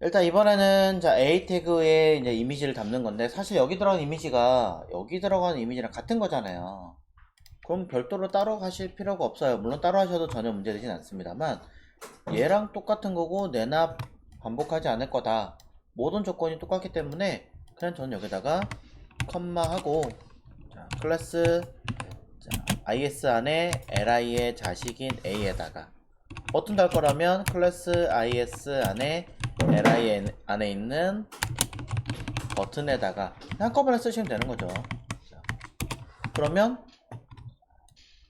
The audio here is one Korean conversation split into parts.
일단 이번에는 자 A 태그에 이제 이미지를 담는 건데, 사실 여기 들어간 이미지가 여기 들어가는 이미지랑 같은 거잖아요. 그럼 별도로 따로 하실 필요가 없어요. 물론 따로 하셔도 전혀 문제되진 않습니다만, 얘랑 똑같은 거고 내나 반복하지 않을 거다, 모든 조건이 똑같기 때문에 그냥 저는 여기다가 컴마 하고, 자, 클래스 is 안에 li의 자식인 a에다가 버튼 달 거라면 클래스 is 안에 li 안에 있는 버튼에다가 한꺼번에 쓰시면 되는 거죠. 자, 그러면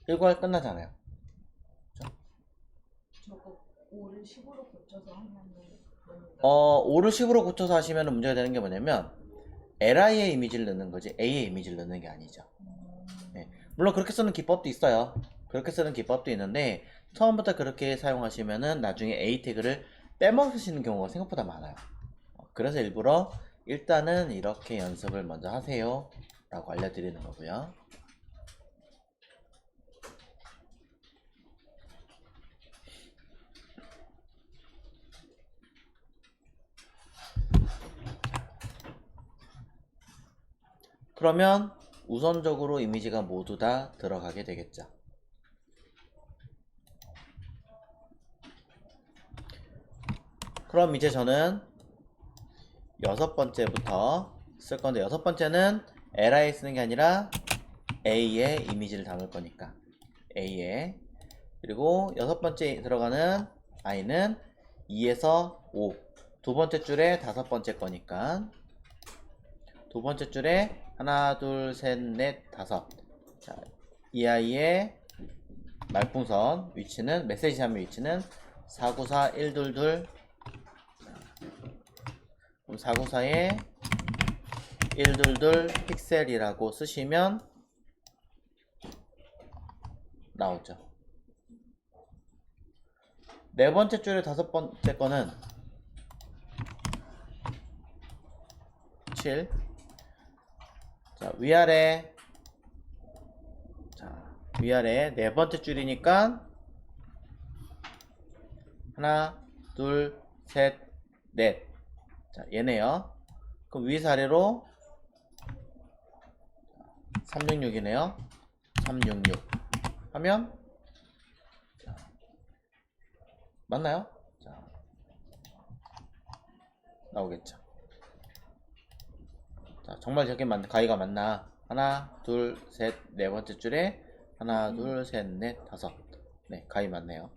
일괄 끝나잖아요. 저거 5를 10으로 고쳐서 하면 되는 거예요? 5를 10으로 고쳐서 하시면 문제가 되는 게 뭐냐면 li의 이미지를 넣는 거지 a의 이미지를 넣는 게 아니죠. 네. 물론 그렇게 쓰는 기법도 있어요. 그렇게 쓰는 기법도 있는데 처음부터 그렇게 사용하시면은 나중에 a 태그를 빼먹으시는 경우가 생각보다 많아요. 그래서 일부러 일단은 이렇게 연습을 먼저 하세요 라고 알려드리는 거고요. 그러면 우선적으로 이미지가 모두 다 들어가게 되겠죠. 그럼 이제 저는 6번째부터 쓸 건데, 6번째는 li에 쓰는 게 아니라 a의 이미지를 담을 거니까 a에, 그리고 6번째 들어가는 i는 2에서 5, 두 번째 줄에 5번째 거니까 두 번째 줄에 하나 둘 셋 넷 다섯. 자, 이 아이의 말풍선 위치는, 메시지 참여 위치는 494 122. 그럼 494에 122 픽셀이라고 쓰시면 나오죠. 네 번째 줄에 5번째 거는 7. 자, 위아래, 자, 위아래 네 번째 줄이니까 하나 둘 셋 넷. 자, 얘네요. 그럼 위에서 아래로 366이네요 366 하면, 자, 맞나요? 자, 나오겠죠. 자, 정말 저게 가위가 맞나? 하나 둘 셋 네 번째 줄에 하나 둘 셋 넷 다섯. 네, 가위 맞네요.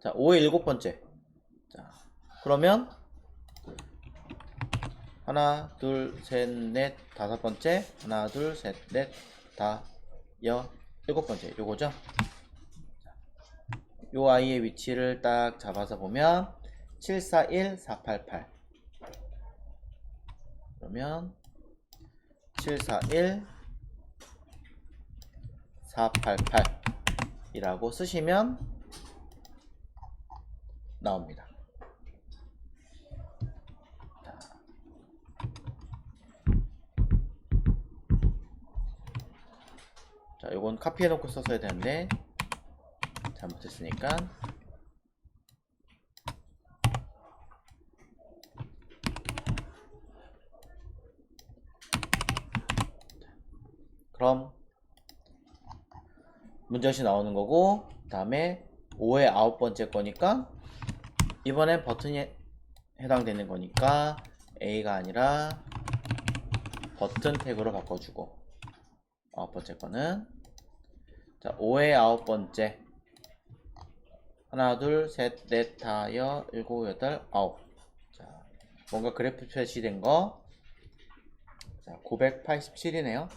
자, 5의 7번째. 자, 그러면 하나 둘 셋 넷 다섯 번째, 하나 둘 셋 넷 다 일곱 번째 요거죠. 요 아이의 위치를 딱 잡아서 보면 741 488. 그러면 741 488 이라고 쓰시면 나옵니다. 자, 요건 카피해 놓고 썼어야 되는데 잘못했으니까. 그럼 문제없이 나오는 거고, 그 다음에 5의 9번째 거니까 이번엔 버튼이 해당되는 거니까 A가 아니라 버튼 태그로 바꿔주고, 9번째 거는, 자, 5의 9번째 하나 둘 셋 넷 다 일곱 여덟 아홉. 자, 뭔가 그래프 표시된 거. 자, 987이네요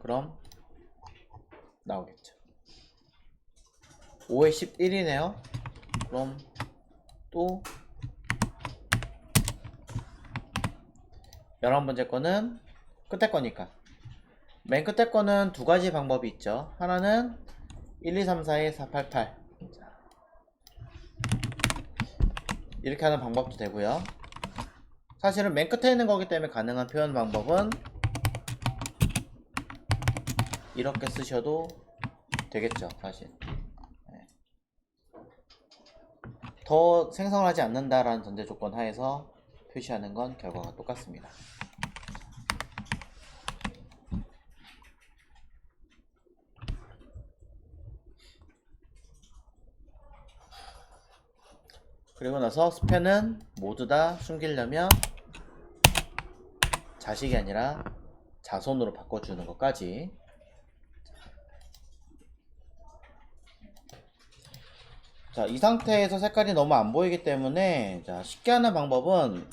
그럼 나오겠죠. 5의 11이네요 그럼 또 11번째 거는 끝에 거니까, 맨 끝에 거는 두 가지 방법이 있죠. 하나는 1, 2, 3, 4에 488 이렇게 하는 방법도 되고요. 사실은 맨 끝에 있는 거기 때문에 가능한 표현 방법은 이렇게 쓰셔도 되겠죠, 사실. 네. 더 생성을 하지 않는다라는 전제 조건 하에서 표시하는 건 결과가 똑같습니다. 그리고 나서 스팬은 모두 다 숨기려면 자식이 아니라 자손으로 바꿔주는 것까지. 자, 이 상태에서 색깔이 너무 안 보이기 때문에 자, 쉽게 하는 방법은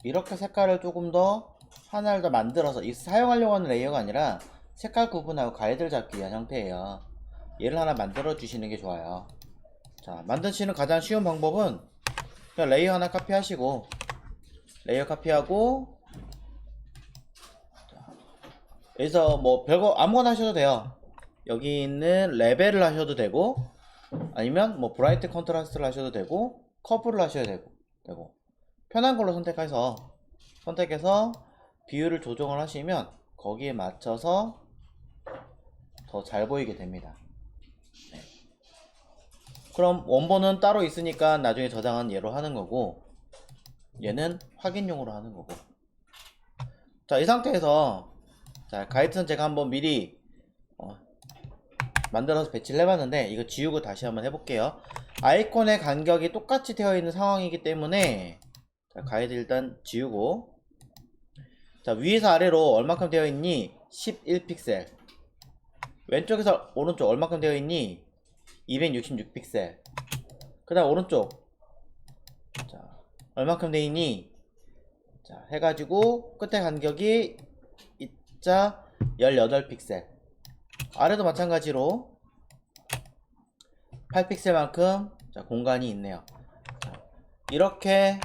이렇게 색깔을 조금 더 하나를 더 만들어서 이 사용하려고 하는 레이어가 아니라 색깔 구분하고 가이드를 잡기 위한 형태예요. 얘를 하나 만들어 주시는 게 좋아요. 자, 만드시는 가장 쉬운 방법은 그냥 레이어 하나 카피하시고 레이어 카피하고 여기서 뭐 별거 아무거나 하셔도 돼요. 여기 있는 레벨을 하셔도 되고 아니면 뭐 브라이트 컨트라스트를 하셔도 되고 커브를 하셔도 되고 편한 걸로 선택해서 비율을 조정을 하시면 거기에 맞춰서 더 잘 보이게 됩니다. 네. 그럼 원본은 따로 있으니까 나중에 저장한 얘로 하는 거고 얘는 확인용으로 하는 거고. 자, 이 상태에서 자, 가이드선 제가 한번 미리 만들어서 배치를 해봤는데 이거 지우고 다시 한번 해볼게요. 아이콘의 간격이 똑같이 되어 있는 상황이기 때문에 자, 가이드 일단 지우고 자, 위에서 아래로 얼마큼 되어 있니? 11픽셀. 왼쪽에서 오른쪽 얼마큼 되어 있니? 266픽셀. 그 다음 오른쪽 자, 얼마큼 되어 있니? 자, 해가지고 끝에 간격이 있자 18픽셀. 아래도 마찬가지로 8픽셀만큼 자, 공간이 있네요. 자, 이렇게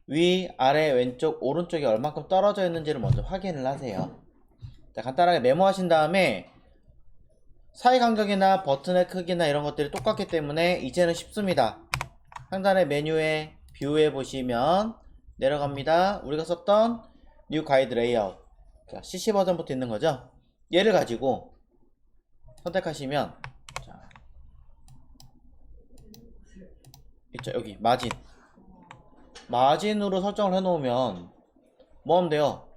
위, 아래, 왼쪽, 오른쪽이 얼마큼 떨어져 있는지를 먼저 확인을 하세요. 자, 간단하게 메모하신 다음에 사이 간격이나 버튼의 크기나 이런 것들이 똑같기 때문에 이제는 쉽습니다. 상단의 메뉴에 뷰에 보시면 내려갑니다. 우리가 썼던 New Guide Layout 자, CC 버전부터 있는 거죠. 얘를 가지고 선택하시면 자, 있죠, 여기 마진으로 설정을 해놓으면 뭐 하면 돼요?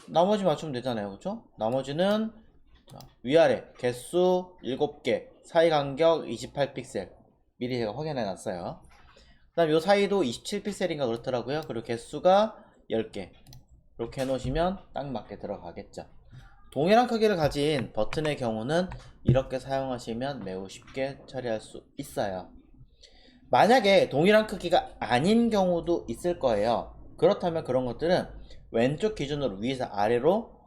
나머지 맞추면 되잖아요, 그쵸? 나머지는 자, 위아래 개수 7개 사이 간격 28픽셀 미리 제가 확인해 놨어요. 그 다음 요 사이도 27픽셀인가 그렇더라고요. 그리고 개수가 10개 이렇게 해놓으시면 딱 맞게 들어가겠죠. 동일한 크기를 가진 버튼의 경우는 이렇게 사용하시면 매우 쉽게 처리할 수 있어요. 만약에 동일한 크기가 아닌 경우도 있을 거예요. 그렇다면 그런 것들은 왼쪽 기준으로 위에서 아래로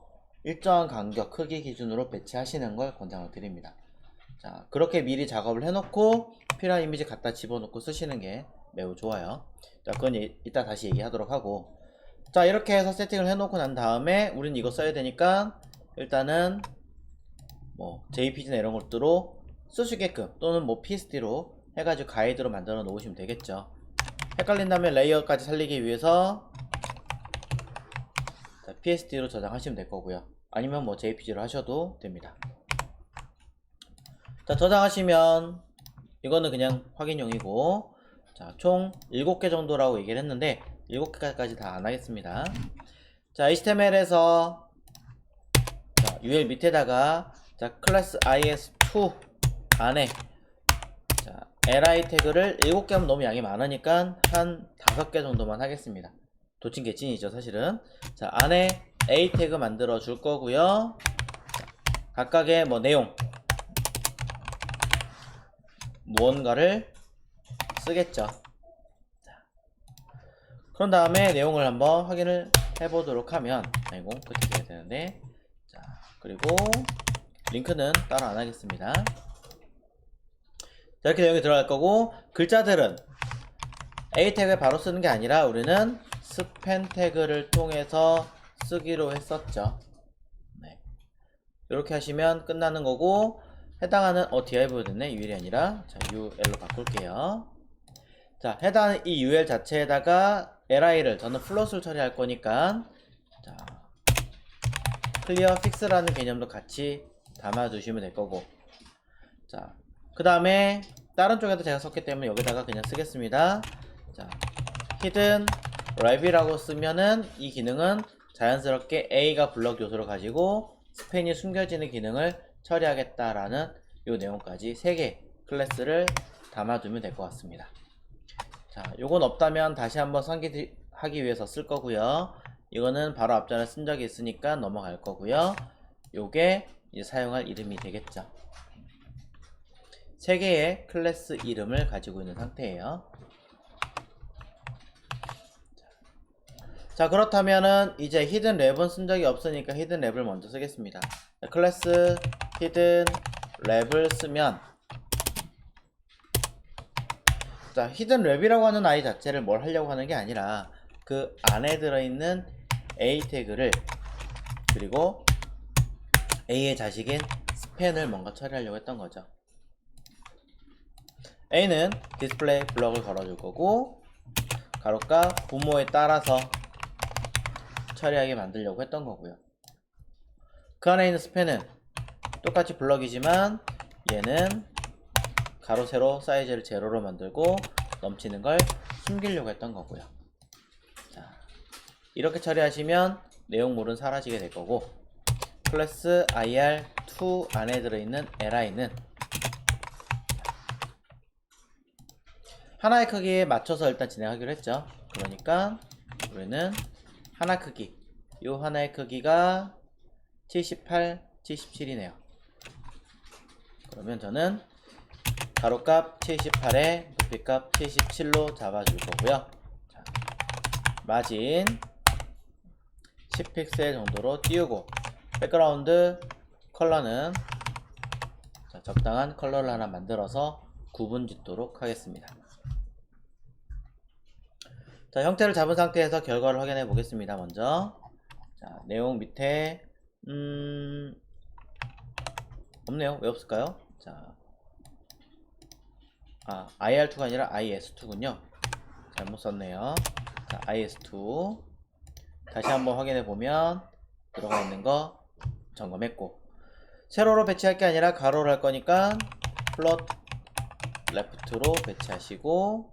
일정한 간격 크기 기준으로 배치하시는 걸 권장을 드립니다. 자, 그렇게 미리 작업을 해놓고 필요한 이미지 갖다 집어넣고 쓰시는 게 매우 좋아요. 자, 그건 이따 다시 얘기하도록 하고 자, 이렇게 해서 세팅을 해놓고 난 다음에 우리는 이거 써야 되니까 일단은 뭐 JPG나 이런 것들로 쓰시게끔 또는 뭐 PSD로 해가지고 가이드로 만들어 놓으시면 되겠죠. 헷갈린다면 레이어까지 살리기 위해서 자, PSD로 저장하시면 될 거고요. 아니면 뭐 JPG로 하셔도 됩니다. 자, 저장하시면 이거는 그냥 확인용이고 자, 총 7개 정도라고 얘기를 했는데 7개까지 다 안 하겠습니다. 자, HTML에서 자, UL 밑에다가 자, 클래스 IS2 안에 자, li 태그를 7개 하면 너무 양이 많으니까 한 5개 정도만 하겠습니다. 도찐개찐이죠 사실은. 자, 안에 a 태그 만들어 줄 거고요. 자, 각각의 뭐 내용 무언가를 쓰겠죠. 자, 그런 다음에 내용을 한번 확인을 해보도록 하면 아이고 끝에 돼야 되는데 자, 그리고 링크는 따로 안 하겠습니다. 자, 이렇게 내용이 들어갈 거고 글자들은 A 태그를 바로 쓰는 게 아니라 우리는 스팬 태그를 통해서 쓰기로 했었죠. 네. 이렇게 하시면 끝나는 거고 해당하는 div 됐네. UL이 아니라 자, UL로 바꿀게요. 자, 해당하는 이 UL 자체에다가 li를 저는 플롯을 처리할 거니까 자, 클리어 픽스라는 개념도 같이 담아두시면 될 거고. 자, 그 다음에 다른 쪽에도 제가 썼기 때문에 여기다가 그냥 쓰겠습니다. 자, 히든 랩이라고 쓰면은 이 기능은 자연스럽게 A가 블럭 요소를 가지고 스팬이 숨겨지는 기능을 처리하겠다라는 요 내용까지 3개 클래스를 담아두면 될 것 같습니다. 자, 요건 없다면 다시 한번 상기하기 위해서 쓸 거고요. 이거는 바로 앞전에 쓴 적이 있으니까 넘어갈 거고요. 요게 이제 사용할 이름이 되겠죠. 3개의 클래스 이름을 가지고 있는 상태예요. 자, 그렇다면은 이제 히든 랩은 쓴 적이 없으니까 히든 랩을 먼저 쓰겠습니다. 자, 클래스 히든 랩을 쓰면, 자, 히든 랩이라고 하는 아이 자체를 뭘 하려고 하는 게 아니라 그 안에 들어있는 A 태그를, 그리고 A의 자식인 스팬을 뭔가 처리하려고 했던 거죠. A는 디스플레이 블럭을 걸어줄 거고, 가로값 부모에 따라서 처리하게 만들려고 했던 거고요. 그 안에 있는 스팬은 똑같이 블럭이지만 얘는 가로 세로 사이즈를 제로로 만들고 넘치는 걸 숨기려고 했던 거고요. 자, 이렇게 처리하시면 내용물은 사라지게 될 거고, 클래스 ir2 안에 들어있는 li는 하나의 크기에 맞춰서 일단 진행하기로 했죠. 그러니까 우리는 하나 크기, 요 하나의 크기가 78, 77이네요. 그러면 저는 가로값 78에 높이값 77로 잡아줄 거고요. 자, 마진 10픽셀 정도로 띄우고, 백그라운드 컬러는 자, 적당한 컬러를 하나 만들어서 구분 짓도록 하겠습니다. 자, 형태를 잡은 상태에서 결과를 확인해 보겠습니다. 먼저 자, 내용 밑에 없네요. 왜 없을까요? 자, IR2가 아니라 IS2군요. 잘못 썼네요. 자, IS2 다시 한번 확인해 보면 들어가 있는 거 점검했고, 세로로 배치할 게 아니라 가로로 할 거니까 플롯 레프트로 배치하시고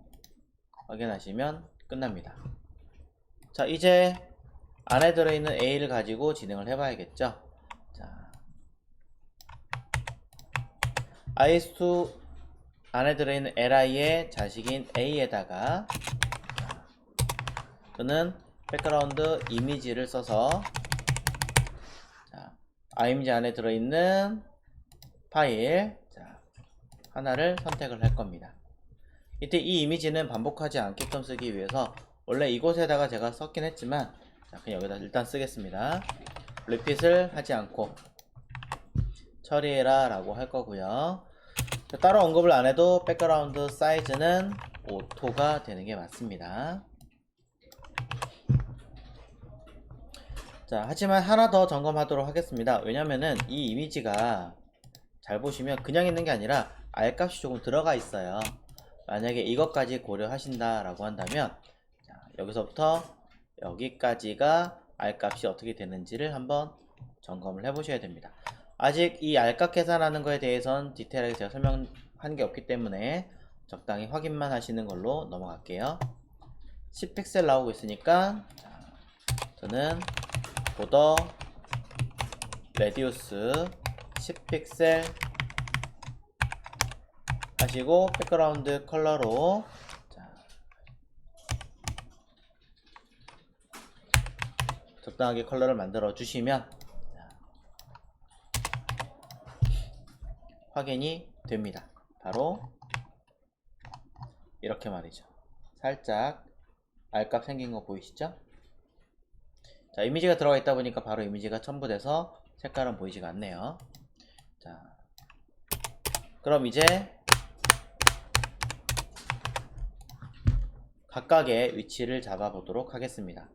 확인하시면 끝납니다. 자, 이제 안에 들어있는 A를 가지고 진행을 해봐야겠죠. 자, IS2 안에 들어있는 li의 자식인 A에다가 저는 백그라운드 이미지를 써서 자, iMessage 안에 들어있는 파일 하나를 선택을 할 겁니다. 이때 이 이미지는 반복하지 않게끔 쓰기 위해서 원래 이곳에다가 제가 썼긴 했지만 자, 그냥 여기다 일단 쓰겠습니다. 리핏을 하지 않고 처리해라 라고 할 거고요. 따로 언급을 안 해도 백그라운드 사이즈는 오토가 되는 게 맞습니다. 자, 하지만 하나 더 점검하도록 하겠습니다. 왜냐면은 이 이미지가 잘 보시면 그냥 있는 게 아니라 R값이 조금 들어가 있어요. 만약에 이것까지 고려하신다 라고 한다면 자, 여기서부터 여기까지가 R값이 어떻게 되는지를 한번 점검을 해 보셔야 됩니다. 아직 이 R값 계산하는 거에 대해서는 디테일하게 제가 설명한 게 없기 때문에 적당히 확인만 하시는 걸로 넘어갈게요. 10픽셀 나오고 있으니까 자, 저는 보더 레디우스 10픽셀 하시고 백그라운드 컬러로 자, 적당하게 컬러를 만들어 주시면 자, 확인이 됩니다. 바로 이렇게 말이죠. 살짝 R값 생긴 거 보이시죠? 자, 이미지가 들어가 있다 보니까 바로 이미지가 첨부돼서 색깔은 보이지가 않네요. 자, 그럼 이제 각각의 위치를 잡아 보도록 하겠습니다.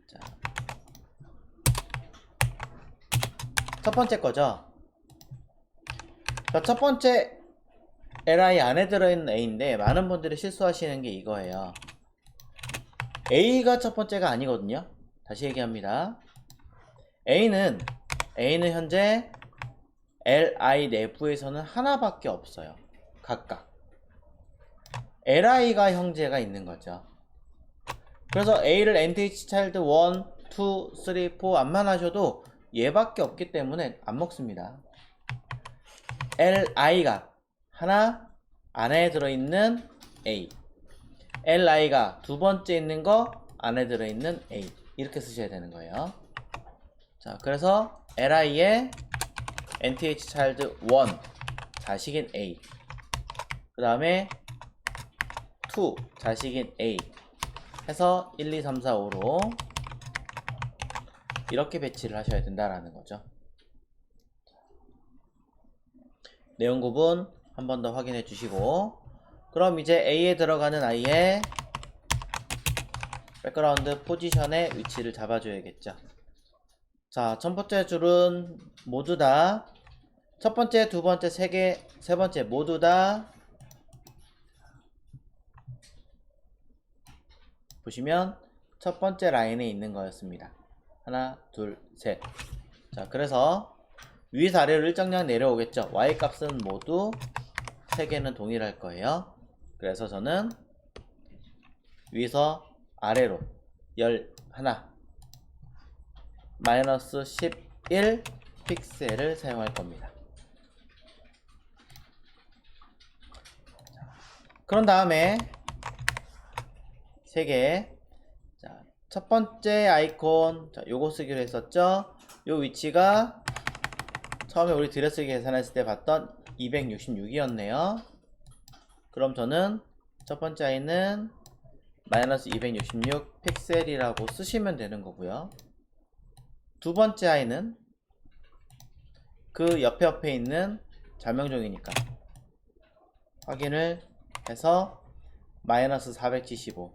자, 첫 번째 거죠. 자, 첫 번째 li 안에 들어있는 a인데 많은 분들이 실수하시는 게 이거예요. A가 첫 번째가 아니거든요. 다시 얘기합니다. A는 현재 Li 내부에서는 하나밖에 없어요. 각각 Li가 형제가 있는 거죠. 그래서 A를 nth child 1, 2, 3, 4 안만 하셔도 얘밖에 없기 때문에 안 먹습니다. Li가 하나 안에 들어있는 A, Li가 두 번째 있는 거 안에 들어있는 A, 이렇게 쓰셔야 되는 거예요. 자, 그래서 Li의 nth child 1 자식인 A, 그 다음에 2 자식인 A 해서 1, 2, 3, 4, 5로 이렇게 배치를 하셔야 된다라는 거죠. 내용 구분 한 번 더 확인해 주시고, 그럼 이제 A에 들어가는 I의 백그라운드 포지션의 위치를 잡아줘야겠죠. 자, 첫 번째 줄은 모두 다 첫 번째, 두 번째, 세 번째 모두 다 보시면 첫 번째 라인에 있는 거였습니다. 하나, 둘, 셋. 자, 그래서 위에서 아래로 일정량 내려오겠죠. Y 값은 모두 3개는 동일할 거예요. 그래서 저는 위에서 아래로 11, 마이너스 11 픽셀을 사용할 겁니다. 그런 다음에 3개. 자, 첫 번째 아이콘, 자, 요거 쓰기로 했었죠. 요 위치가 처음에 우리 들여쓰기 계산했을 때 봤던 266이었네요. 그럼 저는 첫 번째 아이는 마이너스 266 픽셀이라고 쓰시면 되는 거고요. 두 번째 아이는 그 옆에 있는 자명종이니까 확인을 해서 마이너스 475.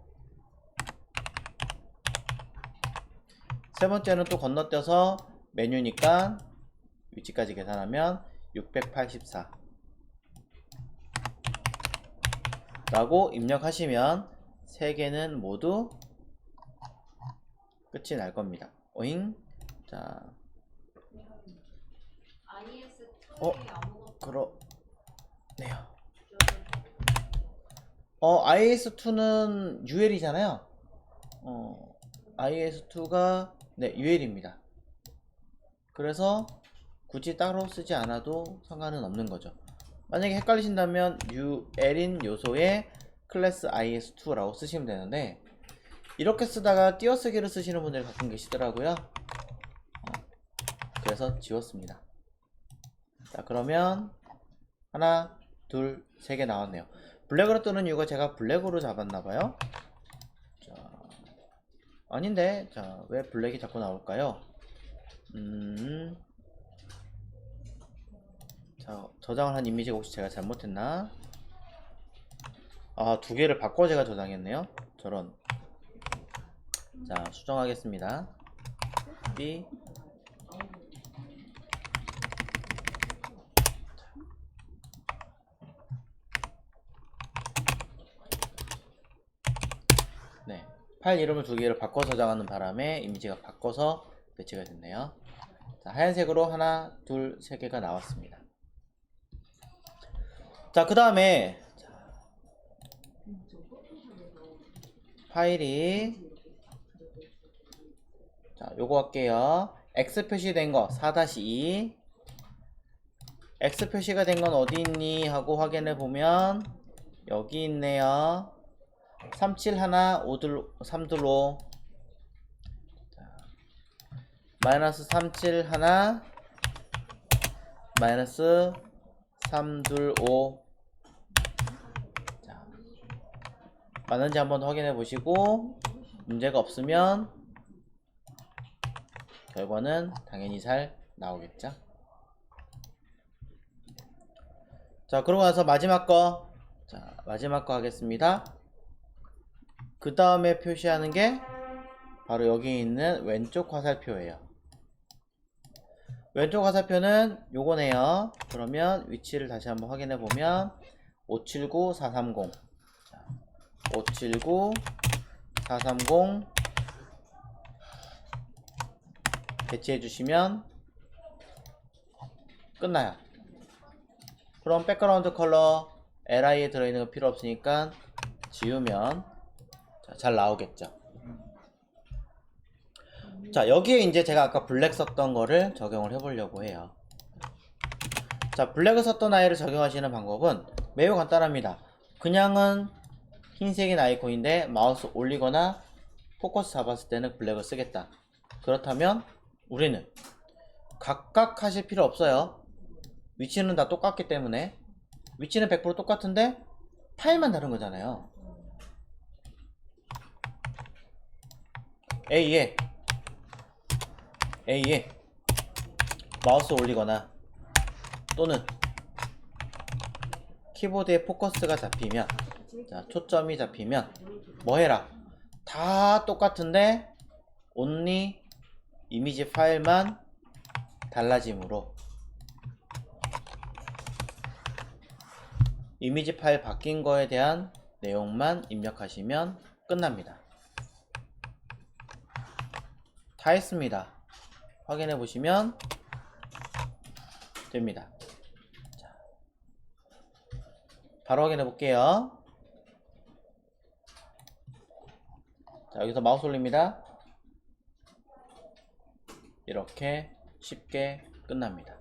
세 번째는 또 건너뛰어서 메뉴니까 위치까지 계산하면 684 라고 입력하시면 3개는 모두 끝이 날 겁니다. 오잉? 자, 그러네요. IS2는 UL이잖아요. IS2가 네, UL입니다. 그래서 굳이 따로 쓰지 않아도 상관은 없는 거죠. 만약에 헷갈리신다면 UL인 요소에 클래스 IS2라고 쓰시면 되는데, 이렇게 쓰다가 띄어쓰기를 쓰시는 분들이 가끔 계시더라고요. 그래서 지웠습니다. 자, 그러면 하나, 둘, 3개 나왔네요. 블랙으로 뜨는 이유가 제가 블랙으로 잡았나봐요. 자, 아닌데, 자, 왜 블랙이 자꾸 나올까요? 자, 저장을 한 이미지가 혹시 제가 잘못했나? 아, 2개를 바꿔 제가 저장했네요. 저런. 자, 수정하겠습니다. B. 네, 파일 이름을 2개를 바꿔 저장하는 바람에 이미지가 바꿔서 배치가 됐네요. 자, 하얀색으로 하나, 둘, 3개가 나왔습니다. 자, 그 다음에 파일이, 자, 요거 할게요. X 표시된 거 4-2. X 표시가 된 건 어디 있니 하고 확인해 보면 여기 있네요. 371 3둘로 마이너스 371 마이너스 325. 자, 맞는지 한번 확인해 보시고 문제가 없으면 결과는 당연히 잘 나오겠죠. 자, 그러고 나서 마지막 거, 자, 마지막 거 하겠습니다. 그 다음에 표시하는 게 바로 여기 있는 왼쪽 화살표예요. 왼쪽 화살표는 요거네요. 그러면 위치를 다시 한번 확인해 보면 579430. 자, 579430 배치해 주시면 끝나요. 그럼 백그라운드 컬러 li에 들어있는 거 필요 없으니까 지우면 잘 나오겠죠. 자, 여기에 이제 제가 아까 블랙 썼던 거를 적용을 해보려고 해요. 자, 블랙을 썼던 아이를 적용하시는 방법은 매우 간단합니다. 그냥은 흰색인 아이콘인데 마우스 올리거나 포커스 잡았을 때는 블랙을 쓰겠다. 그렇다면 우리는 각각 하실 필요 없어요. 위치는 다 똑같기 때문에. 위치는 100% 똑같은데 파일만 다른 거잖아요. A에 마우스 올리거나 또는 키보드에 포커스가 잡히면, 자, 초점이 잡히면 뭐 해라? 다 똑같은데 only 이미지 파일만 달라짐으로 이미지 파일 바뀐 거에 대한 내용만 입력하시면 끝납니다. 다 했습니다. 확인해 보시면 됩니다. 자, 바로 확인해 볼게요. 자, 여기서 마우스 올립니다. 이렇게 쉽게 끝납니다.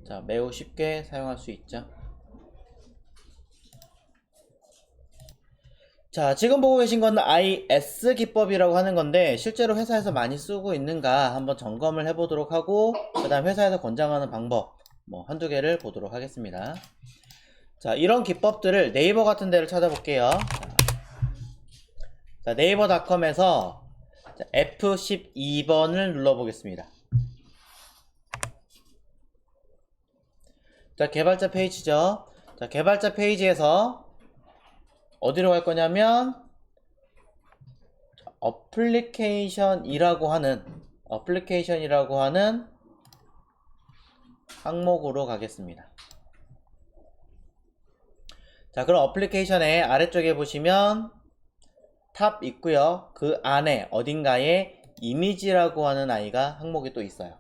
자, 매우 쉽게 사용할 수 있죠. 자, 지금 보고 계신 건 IS 기법이라고 하는 건데 실제로 회사에서 많이 쓰고 있는가 한번 점검을 해보도록 하고, 그 다음 회사에서 권장하는 방법 뭐 한두 개를 보도록 하겠습니다. 자, 이런 기법들을 네이버 같은 데를 찾아볼게요. 자, 네이버닷컴에서 F12번을 눌러보겠습니다. 자, 개발자 페이지죠. 자, 개발자 페이지에서 어디로 갈 거냐면 어플리케이션이라고 하는 항목으로 가겠습니다. 자, 그럼 어플리케이션의 아래쪽에 보시면 탑 있고요. 그 안에 어딘가에 이미지라고 하는 아이가 항목이 또 있어요.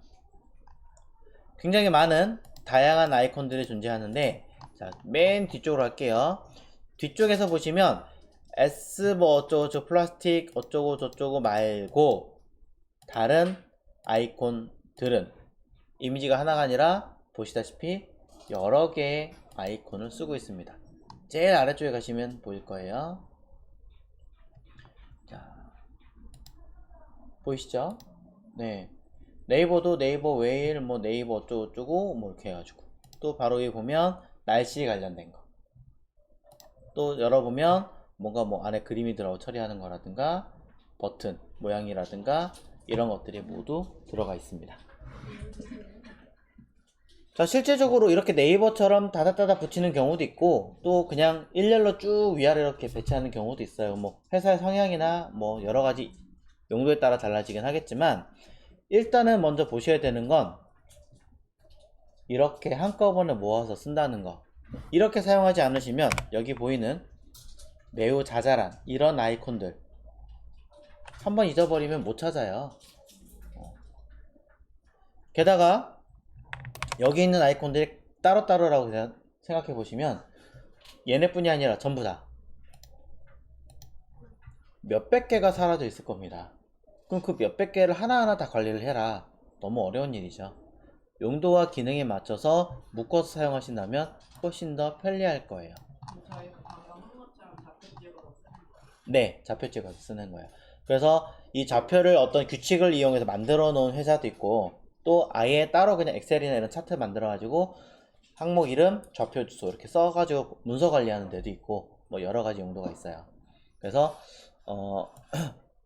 굉장히 많은 다양한 아이콘들이 존재하는데, 자, 맨 뒤쪽으로 할게요. 뒤쪽에서 보시면 S 뭐 어쩌고 플라스틱 어쩌고 저쩌고 말고 다른 아이콘들은 이미지가 하나가 아니라 보시다시피 여러 개의 아이콘을 쓰고 있습니다. 제일 아래쪽에 가시면 보일 거예요. 자, 보이시죠? 네. 네이버도 네이버 웨일, 뭐 네이버 어쩌고저쩌고 뭐 이렇게 해가지고, 또 바로 위에 보면 날씨 관련된 거, 또 열어보면 뭔가 뭐 안에 그림이 들어가고 처리하는 거라든가 버튼 모양이라든가 이런 것들이 모두 들어가 있습니다. 자, 실제적으로 이렇게 네이버처럼 다다다다 붙이는 경우도 있고, 또 그냥 일렬로 쭉 위아래 이렇게 배치하는 경우도 있어요. 뭐 회사의 성향이나 뭐 여러가지 용도에 따라 달라지긴 하겠지만, 일단은 먼저 보셔야 되는 건 이렇게 한꺼번에 모아서 쓴다는 거. 이렇게 사용하지 않으시면 여기 보이는 매우 자잘한 이런 아이콘들 한번 잊어버리면 못 찾아요. 게다가 여기 있는 아이콘들이 따로따로라고 생각해 보시면 얘네뿐이 아니라 전부 다 몇백 개가 사라져 있을 겁니다. 그럼 그 몇백 개를 하나하나 다 관리를 해라. 너무 어려운 일이죠. 용도와 기능에 맞춰서 묶어서 사용하신다면 훨씬 더 편리할 거예요. 저희가 방금 한 것처럼 좌표 찍어서 쓰는 거예요. 네, 좌표 찍어서 쓰는 거예요. 그래서 이 좌표를 어떤 규칙을 이용해서 만들어 놓은 회사도 있고, 또 아예 따로 그냥 엑셀이나 이런 차트 만들어 가지고 항목 이름, 좌표 주소 이렇게 써 가지고 문서 관리하는 데도 있고, 뭐 여러 가지 용도가 있어요. 그래서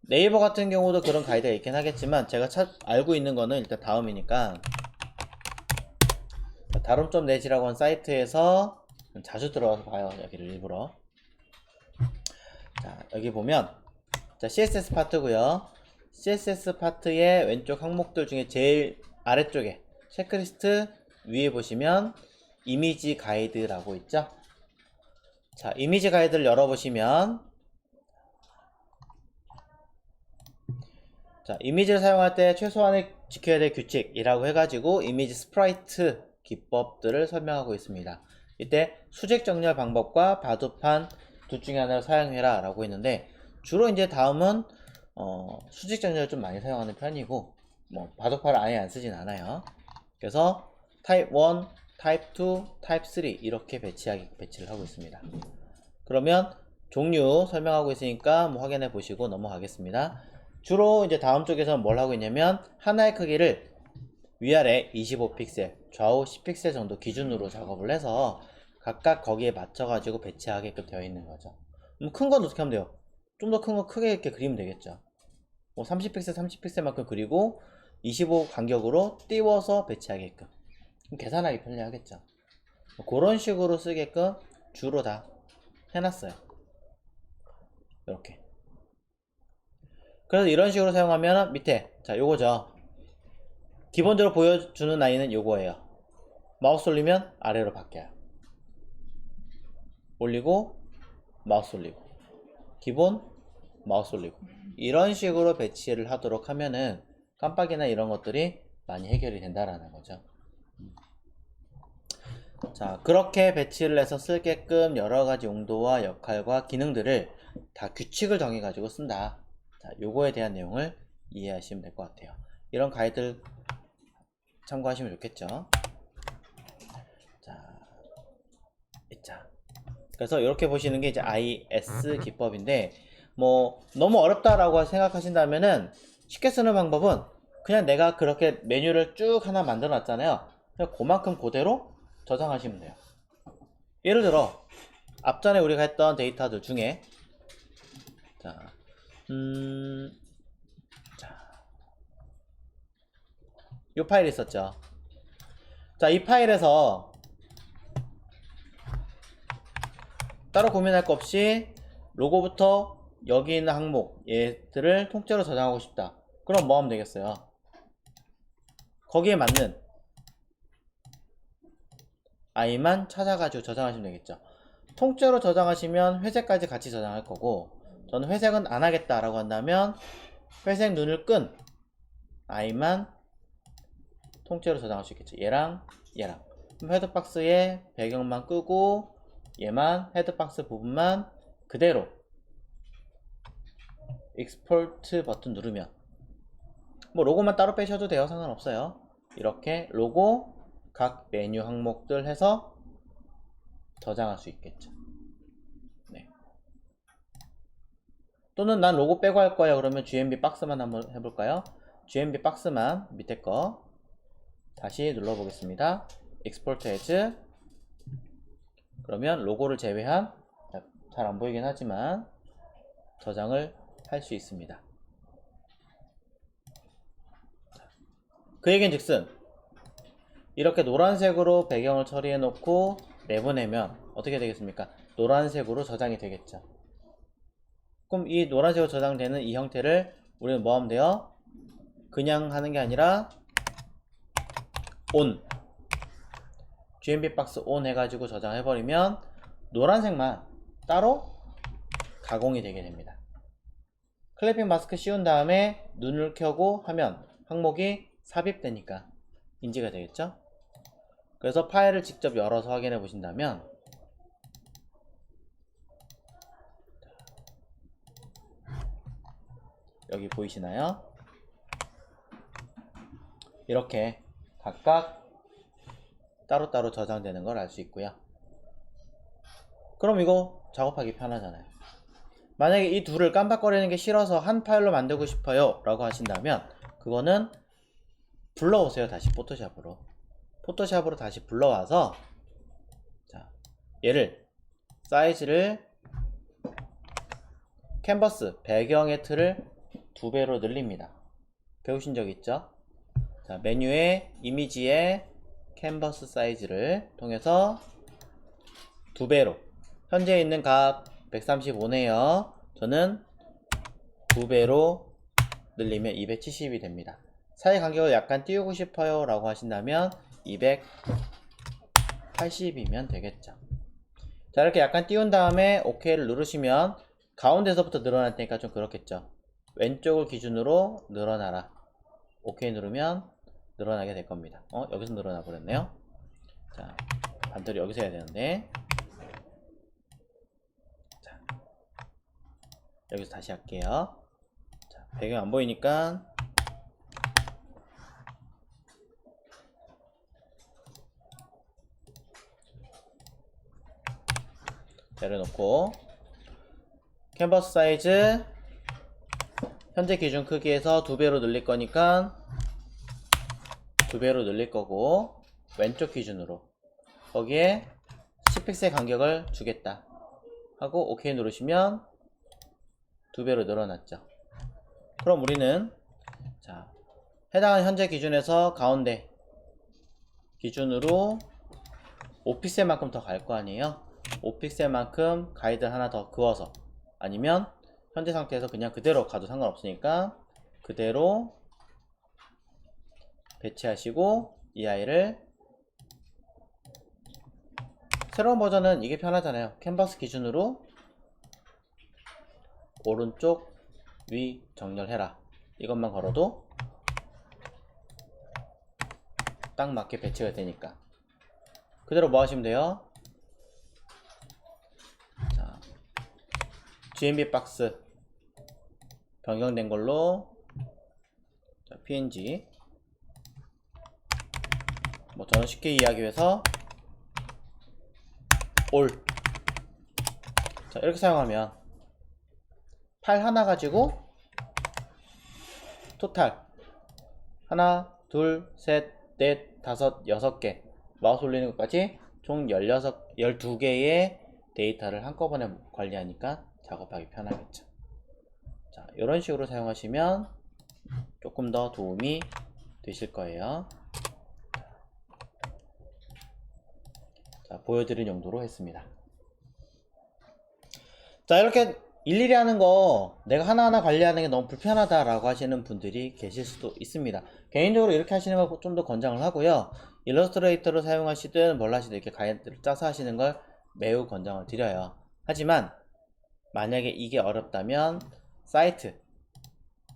네이버 같은 경우도 그런 가이드가 있긴 하겠지만, 제가 알고 있는 거는 일단 다음이니까, 다룸.net이라고 하는 사이트에서 자주 들어가서 봐요. 여기를 일부러. 자, 여기 보면 자, CSS 파트고요. CSS 파트의 왼쪽 항목들 중에 제일 아래쪽에 체크리스트 위에 보시면 이미지 가이드라고 있죠. 자, 이미지 가이드를 열어보시면 자, 이미지를 사용할 때 최소한의 지켜야 될 규칙이라고 해가지고 이미지 스프라이트 기법들을 설명하고 있습니다. 이때 수직 정렬 방법과 바둑판 둘 중에 하나를 사용해라 라고 했는데, 주로 이제 다음은 수직 정렬을 좀 많이 사용하는 편이고, 뭐 바둑판을 아예 안 쓰진 않아요. 그래서 타입 1, 타입 2, 타입 3 이렇게 배치를 하고 있습니다. 그러면 종류 설명하고 있으니까 뭐 확인해 보시고 넘어가겠습니다. 주로 이제 다음 쪽에서는 뭘 하고 있냐면, 하나의 크기를 위아래 25픽셀, 좌우 10픽셀 정도 기준으로 작업을 해서 각각 거기에 맞춰 가지고 배치하게끔 되어 있는 거죠. 그럼 큰 건 어떻게 하면 돼요? 좀 더 큰 거 크게 이렇게 그리면 되겠죠. 뭐 30픽셀 30픽셀만큼 그리고 25 간격으로 띄워서 배치하게끔, 그럼 계산하기 편리하겠죠. 뭐 그런 식으로 쓰게끔 주로 다 해놨어요. 이렇게. 그래서 이런 식으로 사용하면 밑에, 자, 요거죠. 기본적으로 보여주는 라인은 요거예요. 마우스 올리면 아래로 바뀌어요. 올리고 마우스 올리고, 기본 마우스 올리고, 이런 식으로 배치를 하도록 하면은 깜빡이나 이런 것들이 많이 해결이 된다라는 거죠. 자, 그렇게 배치를 해서 쓰게끔 여러가지 용도와 역할과 기능들을 다 규칙을 정해 가지고 쓴다. 자, 요거에 대한 내용을 이해하시면 될 것 같아요. 이런 가이드를 참고하시면 좋겠죠. 자, 그래서 이렇게 보시는 게 이제 IS 기법인데, 뭐 너무 어렵다라고 생각하신다면은 쉽게 쓰는 방법은 그냥 내가 그렇게 메뉴를 쭉 하나 만들어 놨잖아요. 그냥 그만큼 그대로 저장하시면 돼요. 예를 들어 앞전에 우리가 했던 데이터들 중에, 자, 이 파일 있었죠. 자, 이 파일에서 따로 고민할 거 없이 로고부터 여기 있는 항목 얘들을 통째로 저장하고 싶다. 그럼 뭐 하면 되겠어요? 거기에 맞는 아이만 찾아가지고 저장하시면 되겠죠. 통째로 저장하시면 회색까지 같이 저장할 거고, 저는 회색은 안 하겠다라고 한다면 회색 눈을 끈 아이만 통째로 저장할 수 있겠죠. 얘랑 얘랑. 그럼 헤드박스에 배경만 끄고 얘만 헤드박스 부분만 그대로 익스포트 버튼 누르면, 뭐 로고만 따로 빼셔도 돼요. 상관없어요. 이렇게 로고 각 메뉴 항목들 해서 저장할 수 있겠죠. 네. 또는 난 로고 빼고 할 거야 그러면 GMB 박스만 한번 해볼까요? GMB 박스만 밑에 거 다시 눌러보겠습니다. 익스포트 에즈. 그러면 로고를 제외한, 잘 안 보이긴 하지만 저장을 할 수 있습니다. 그 얘기는 즉슨 이렇게 노란색으로 배경을 처리해 놓고 내보내면 어떻게 되겠습니까? 노란색으로 저장이 되겠죠. 그럼 이 노란색으로 저장되는 이 형태를 우리는 뭐 하면 돼요? 그냥 하는 게 아니라 on, GMB 박스 on 해가지고 저장해버리면 노란색만 따로 가공이 되게 됩니다. 클래핑 마스크 씌운 다음에 눈을 켜고 하면 항목이 삽입되니까 인지가 되겠죠? 그래서 파일을 직접 열어서 확인해 보신다면, 여기 보이시나요? 이렇게 각각 따로따로 저장되는 걸 알 수 있고요. 그럼 이거 작업하기 편하잖아요. 만약에 이 둘을 깜빡거리는 게 싫어서 한 파일로 만들고 싶어요 라고 하신다면, 그거는 불러오세요. 다시 포토샵으로 다시 불러와서, 자, 얘를 사이즈를 캔버스 배경의 틀을 2배로 늘립니다. 배우신 적 있죠? 자, 메뉴에 이미지의 캔버스 사이즈를 통해서 2배로, 현재 있는 값 135네요. 저는 2배로 늘리면 270이 됩니다. 사이 간격을 약간 띄우고 싶어요 라고 하신다면 280이면 되겠죠. 자, 이렇게 약간 띄운 다음에 OK를 누르시면 가운데서부터 늘어날 테니까 좀 그렇겠죠. 왼쪽을 기준으로 늘어나라. 오케이 누르면 늘어나게 될 겁니다. 여기서 늘어나 버렸네요. 자, 반대로 여기서 해야 되는데. 자, 여기서 다시 할게요. 자, 배경 안 보이니까 내려놓고 캔버스 사이즈 현재 기준 크기에서 2배로 늘릴 거니까 2배로 늘릴 거고, 왼쪽 기준으로 거기에 10픽셀 간격을 주겠다 하고 오케이 누르시면 2배로 늘어났죠. 그럼 우리는 자, 해당하는 현재 기준에서 가운데 기준으로 5픽셀만큼 더 갈 거 아니에요. 5픽셀만큼 가이드 하나 더 그어서, 아니면 현재 상태에서 그냥 그대로 가도 상관없으니까 그대로 배치하시고, 이 아이를 새로운 버전은 이게 편하잖아요. 캔버스 기준으로 오른쪽 위 정렬해라, 이것만 걸어도 딱 맞게 배치가 되니까 그대로 뭐 하시면 돼요. 자, GMB 박스 변경된 걸로, 자, PNG 뭐 저는 쉽게 이해하기 위해서 올, 자, 이렇게 사용하면 파일 하나 가지고 토탈 하나, 둘, 셋, 넷, 다섯, 6개 마우스 올리는 것까지 총 12개의 데이터를 한꺼번에 관리하니까 작업하기 편하겠죠. 자, 이런 식으로 사용하시면 조금 더 도움이 되실 거예요. 자, 보여드릴 용도로 했습니다. 자, 이렇게 일일이 하는 거 내가 하나하나 관리하는 게 너무 불편하다 라고 하시는 분들이 계실 수도 있습니다. 개인적으로 이렇게 하시는 걸 좀 더 권장을 하고요. 일러스트레이터를 사용하시든 뭘 하시든 이렇게 가이드를 짜서 하시는 걸 매우 권장을 드려요. 하지만 만약에 이게 어렵다면 사이트,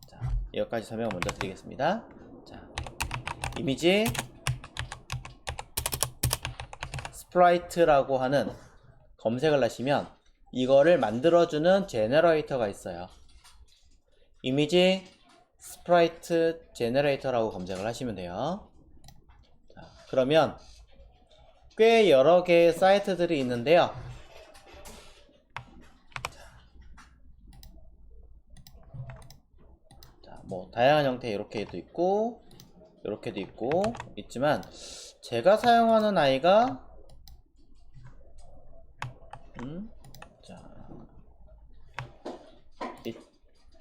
자, 여기까지 설명을 먼저 드리겠습니다. 자, 이미지 스프라이트라고 하는 검색을 하시면 이거를 만들어주는 제너레이터가 있어요. 이미지 스프라이트 제너레이터라고 검색을 하시면 돼요. 자, 그러면 꽤 여러 개의 사이트들이 있는데요. 자, 뭐 다양한 형태 이렇게도 있고 이렇게도 있고 있지만, 제가 사용하는 아이가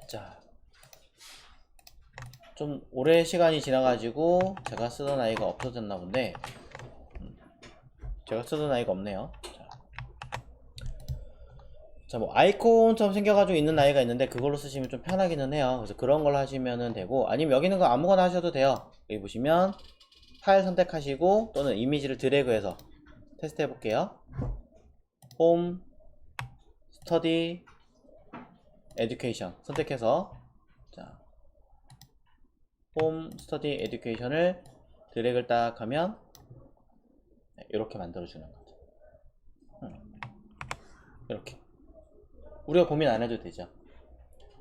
자, 좀 오래 시간이 지나가지고 제가 쓰던 아이가 없어졌나 본데, 제가 쓰던 아이가 없네요. 자, 뭐 아이콘처럼 생겨가지고 있는 아이가 있는데 그걸로 쓰시면 좀 편하기는 해요. 그래서 그런 걸로 하시면 되고, 아니면 여기 있는 거 아무거나 하셔도 돼요. 여기 보시면 파일 선택하시고 또는 이미지를 드래그해서 테스트 해볼게요. 홈, 스터디, 에듀케이션 선택해서, 자, 홈, 스터디, 에듀케이션을 드래그를 딱 하면 이렇게 만들어주는 거죠. 이렇게 우리가 고민 안 해도 되죠.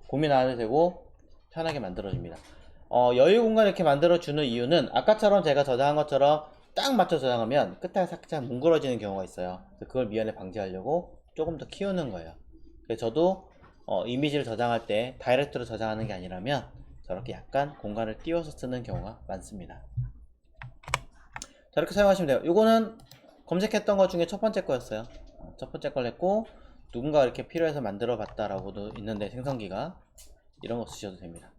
고민 안 해도 되고 편하게 만들어줍니다. 여유 공간 이렇게 만들어주는 이유는 아까처럼 제가 저장한 것처럼 딱 맞춰 저장하면 끝에 살짝 뭉그러지는 경우가 있어요. 그래서 그걸 미연에 방지하려고 조금 더 키우는 거예요. 그래서 저도 이미지를 저장할 때 다이렉트로 저장하는 게 아니라면 저렇게 약간 공간을 띄워서 쓰는 경우가 많습니다. 자, 이렇게 사용하시면 돼요. 이거는 검색했던 것 중에 첫 번째 거였어요. 첫 번째 걸 했고, 누군가 이렇게 필요해서 만들어 봤다라고도 있는데, 생성기가 이런 거 쓰셔도 됩니다.